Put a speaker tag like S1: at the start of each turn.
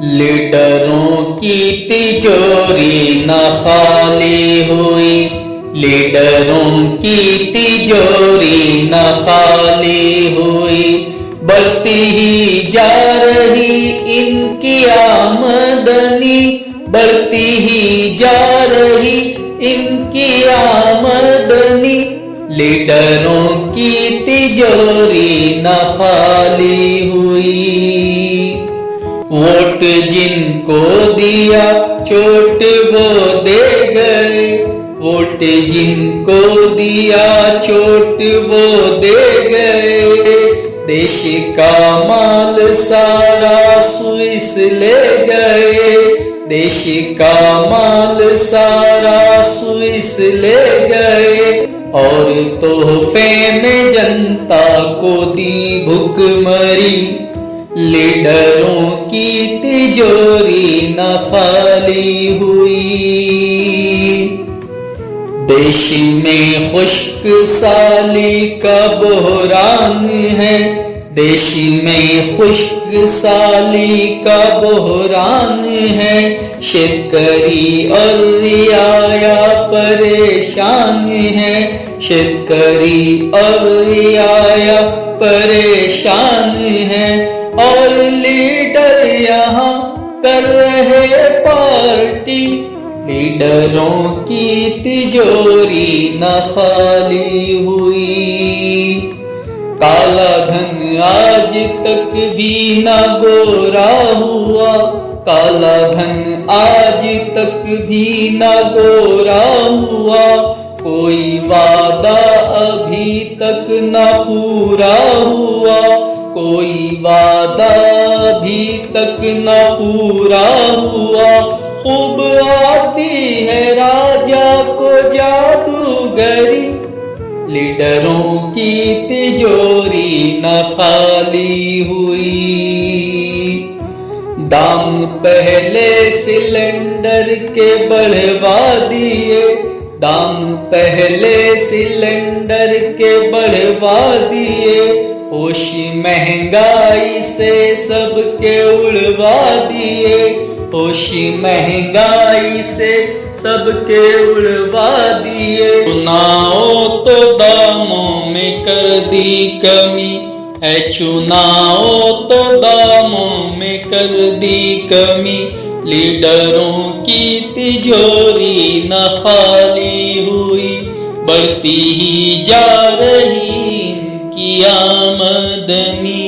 S1: लीडरों की तिजोरी न खाली हुई, लीडरों की तिजोरी न खाली हुई, बढ़ती ही जा रही इनकी आमदनी, बढ़ती ही जा रही इनकी आमदनी, लीडरों की तिजोरी न खाली हुई। वोट जिनको दिया चोट वो दे गए, वोट जिनको दिया चोट वो दे गए, देश का माल सारा स्विस ले गए, देश का माल सारा स्विस ले गए, और तोहफे में जनता को दी भुखमरी, लीडरों की तिजोरी न खाली हुई। देश में खुश्क साली का बहरान है, देश में खुश्क साली का बहरान है, शेतकरी और रियाया परेशान है, शेतकरी और रियाया परेशान है, और लीडर यहाँ कर रहे पार्टी, लीडरों की तिजोरी न खाली हुई। काला धन आज तक भी न गोरा हुआ, काला धन आज तक भी न गोरा हुआ, कोई वादा अभी तक न पूरा हुआ, कोई वादा अभी तक न पूरा हुआ, खूब आती है राजा को जादूगरी, लीडरों की तिजोरी न खाली हुई। दाम पहले सिलेंडर के बढ़वा दिए, दाम पहले सिलेंडर के बढ़वा दिए, होश महंगाई से सबके उड़वा दिए, होश महंगाई से सबके उड़वा दिए। चुनाव तो दामों में कर दी कमी है, चुनाव तो दामों में कर दी कमी, लीडरों की तिजोरी न खाली हुई, बढ़ती ही जा रही इनकी आमदनी।